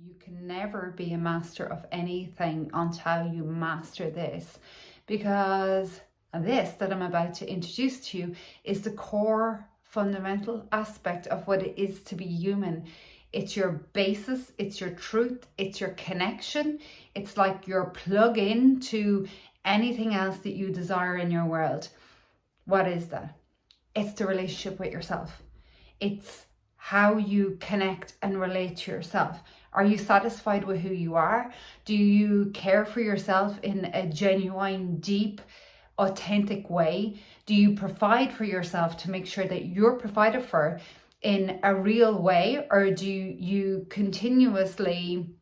You can never be a master of anything until you master this, because this that I'm about to introduce to you is the core fundamental aspect of what it is to be human. It's your basis, it's your truth, it's your connection. It's like your plug in to anything else that you desire in your world. What is that? It's the relationship with yourself. It's how you connect and relate to yourself. Are you satisfied with who you are? Do you care for yourself in a genuine, deep, authentic way? Do you provide for yourself to make sure that you're provided for in a real way? Or do you continuously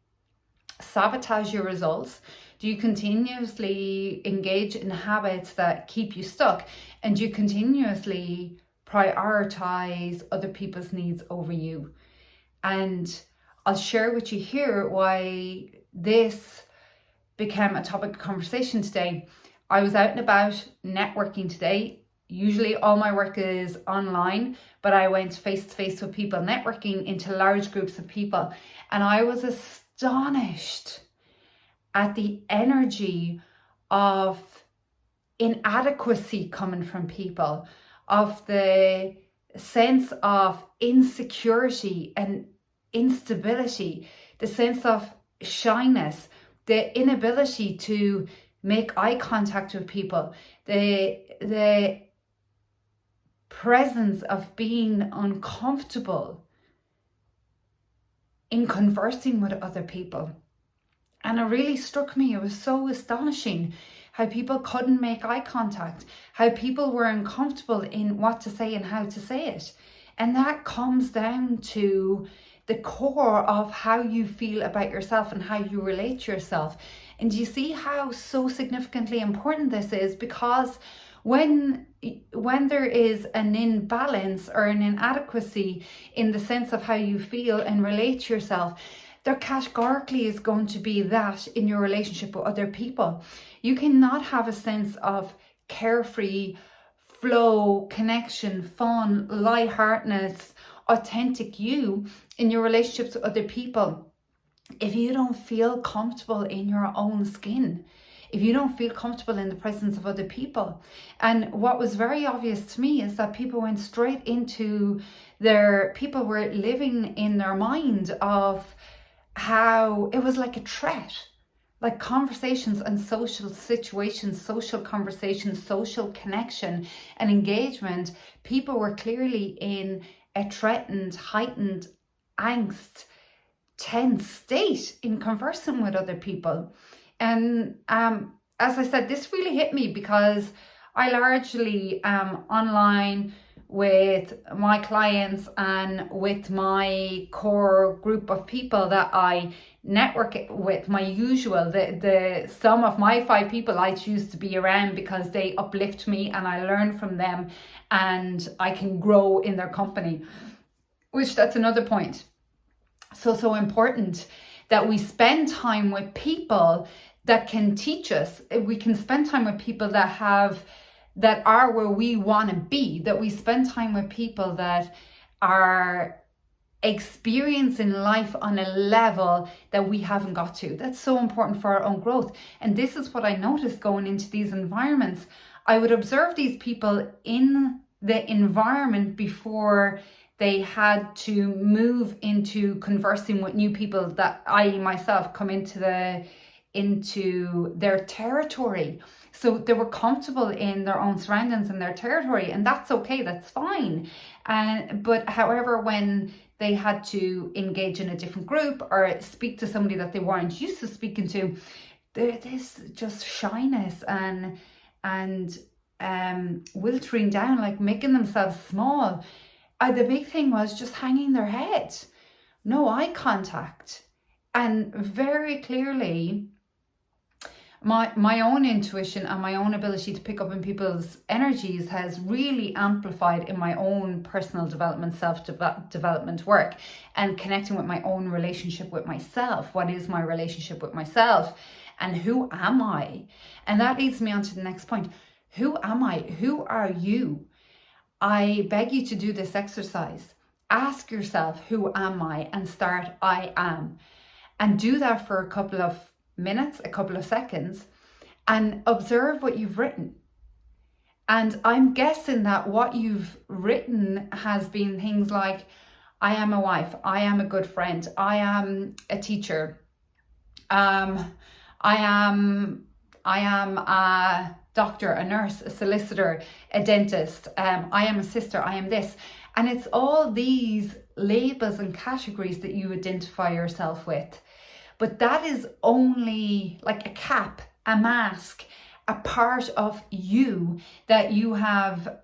sabotage your results? Do you continuously engage in habits that keep you stuck? And do you continuously prioritize other people's needs over you? And I'll share with you here why this became a topic of conversation today. I was out and about networking today. Usually all my work is online, but I went face to face with people, networking into large groups of people. And I was astonished at the energy of inadequacy coming from people, of the sense of insecurity and instability, the sense of shyness, the inability to make eye contact with people, the presence of being uncomfortable in conversing with other people. And it really struck me. It was so astonishing how people couldn't make eye contact, how people were uncomfortable in what to say and how to say it. And that comes down to the core of how you feel about yourself and how you relate to yourself. And you see how so significantly important this is, because when there is an imbalance or an inadequacy in the sense of how you feel and relate to yourself, there categorically is going to be that in your relationship with other people. You cannot have a sense of carefree flow, connection, fun, lightheartedness, authentic you in your relationships with other people if you don't feel comfortable in your own skin, if you don't feel comfortable in the presence of other people. And what was very obvious to me is that people went straight into people were living in their mind of how it was like a threat, like conversations and social situations, social conversations, social connection and engagement. People were clearly in a threatened, heightened, angst, tense state in conversing with other people. And as I said, this really hit me because I largely am online with my clients and with my core group of people that I network with, my usual, the sum of my 5 people I choose to be around because they uplift me and I learn from them and I can grow in their company, which that's another point. So important that we spend time with people that can teach us. We can spend time with people that are where we want to be, that we spend time with people that are experiencing life on a level that we haven't got to. That's so important for our own growth. And this is what I noticed going into these environments. I would observe these people in the environment before they had to move into conversing with new people that I myself come into their territory. So they were comfortable in their own surroundings and their territory, and that's okay, that's fine. But however, when they had to engage in a different group or speak to somebody that they weren't used to speaking to, this just shyness and wiltering down, like making themselves small. The big thing was just hanging their head, no eye contact. And very clearly, my own intuition and my own ability to pick up on people's energies has really amplified in my own personal development, self-development work and connecting with my own relationship with myself. What is my relationship with myself and who am I? And that leads me on to the next point. Who am I? Who are you? I beg you to do this exercise. Ask yourself, who am I? And start, I am. and do that for a couple of minutes, a couple of seconds, and observe what you've written. And I'm guessing that what you've written has been things like, I am a wife, I am a good friend, I am a teacher, I am a doctor, a nurse, a solicitor, a dentist, I am a sister, I am this. And it's all these labels and categories that you identify yourself with. But that is only like a cap, a mask, a part of you that you have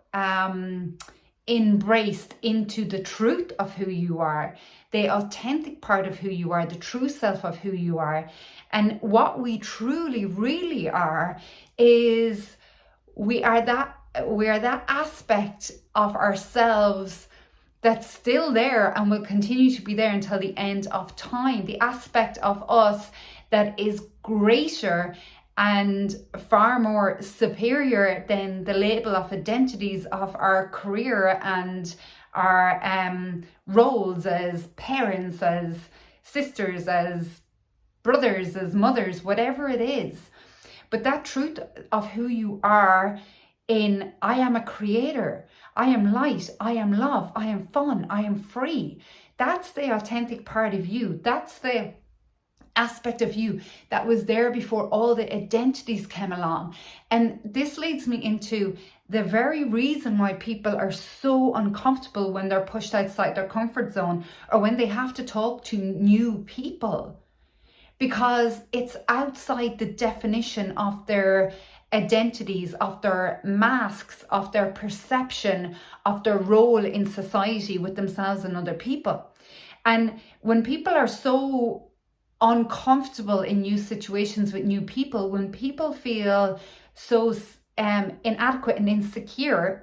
embraced into the truth of who you are, the authentic part of who you are, the true self of who you are. And what we truly, really are is we are that aspect of ourselves that's still there and will continue to be there until the end of time. The aspect of us that is greater and far more superior than the label of identities of our career and our roles as parents, as sisters, as brothers, as mothers, whatever it is. But that truth of who you are in, I am a creator, I am light, I am love, I am fun, I am free. That's the authentic part of you. That's the aspect of you that was there before all the identities came along. And this leads me into the very reason why people are so uncomfortable when they're pushed outside their comfort zone or when they have to talk to new people, because it's outside the definition of their identities, of their masks, of their perception, of their role in society with themselves and other people. And when people are so uncomfortable in new situations with new people, when people feel so inadequate and insecure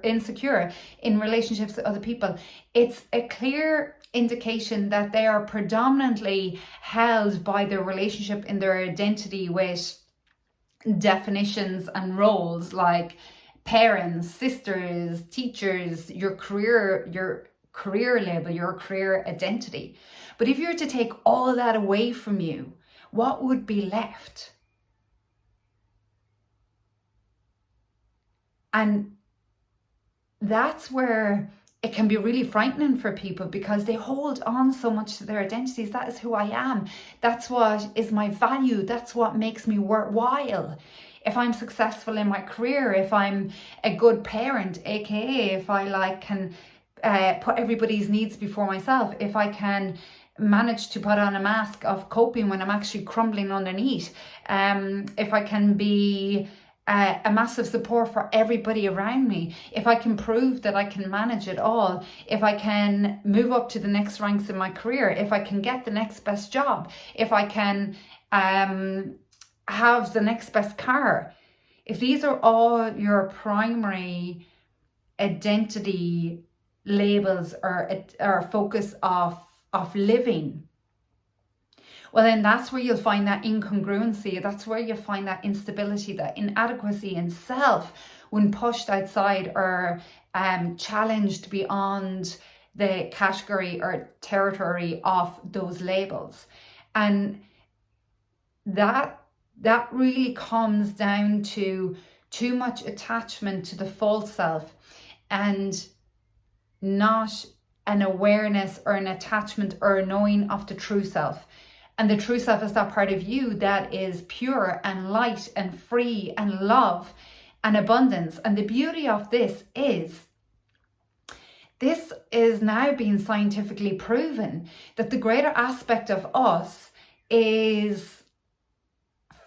in relationships with other people, it's a clear indication that they are predominantly held by their relationship in their identity with definitions and roles like parents, sisters, teachers, your career label, your career identity. But if you were to take all of that away from you, what would be left? And that's where it can be really frightening for people, because they hold on so much to their identities. That is who I am. That's what is my value. That's what makes me worthwhile. If I'm successful in my career, if I'm a good parent, aka if I can put everybody's needs before myself, if I can manage to put on a mask of coping when I'm actually crumbling underneath, if I can be a massive support for everybody around me, if I can prove that I can manage it all, if I can move up to the next ranks in my career, if I can get the next best job, if I can have the next best car, if these are all your primary identity labels or focus of living, well, then that's where you'll find that incongruency. That's where you'll find that instability, that inadequacy in self when pushed outside or challenged beyond the category or territory of those labels. And that really comes down to too much attachment to the false self and not an awareness or an attachment or a knowing of the true self. And the true self is that part of you that is pure and light and free and love and abundance. And the beauty of this is now being scientifically proven that the greater aspect of us is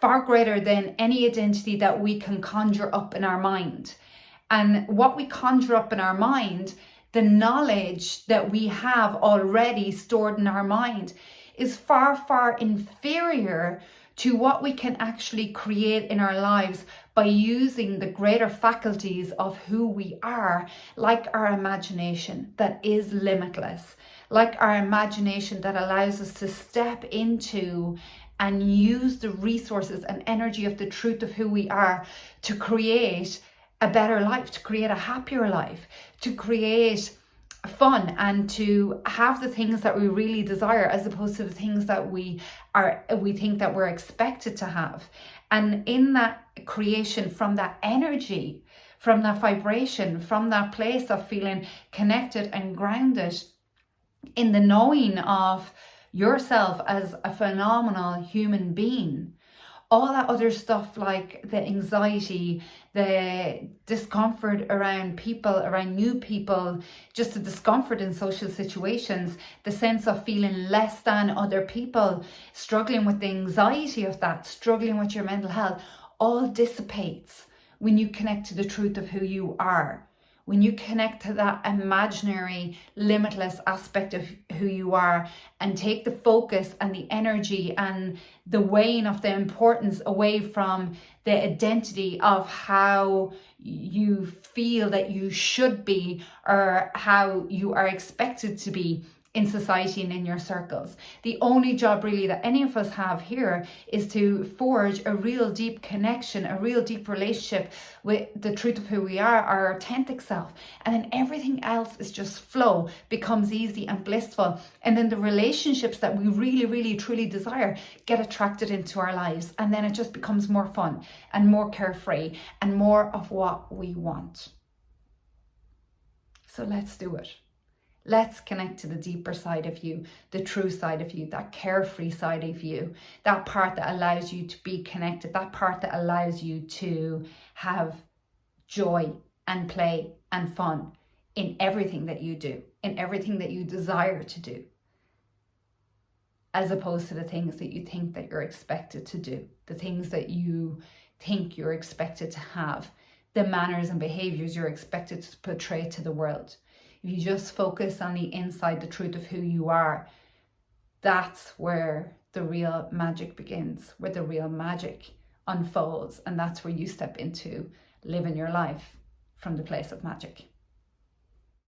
far greater than any identity that we can conjure up in our mind. And what we conjure up in our mind, the knowledge that we have already stored in our mind, is far, far inferior to what we can actually create in our lives by using the greater faculties of who we are, like our imagination that is limitless, like our imagination that allows us to step into and use the resources and energy of the truth of who we are to create a better life, to create a happier life, to create fun and to have the things that we really desire, as opposed to the things that we think that we're expected to have. And in that creation, from that energy, from that vibration, from that place of feeling connected and grounded in the knowing of yourself as a phenomenal human being, all that other stuff like the anxiety, the discomfort around people, around new people, just the discomfort in social situations, the sense of feeling less than other people, struggling with the anxiety of that, struggling with your mental health, all dissipates when you connect to the truth of who you are. When you connect to that imaginary, limitless aspect of who you are, and take the focus and the energy and the weighing of the importance away from the identity of how you feel that you should be or how you are expected to be in society and in your circles. The only job really that any of us have here is to forge a real deep connection, a real deep relationship with the truth of who we are, our authentic self. And then everything else is just flow, becomes easy and blissful. And then the relationships that we really, really, truly desire get attracted into our lives. And then it just becomes more fun and more carefree and more of what we want. So let's do it. Let's connect to the deeper side of you, the true side of you, that carefree side of you, that part that allows you to be connected, that part that allows you to have joy and play and fun in everything that you do, in everything that you desire to do, as opposed to the things that you think that you're expected to do, the things that you think you're expected to have, the manners and behaviors you're expected to portray to the world. If you just focus on the inside, the truth of who you are, that's where the real magic begins, where the real magic unfolds. And that's where you step into living your life from the place of magic.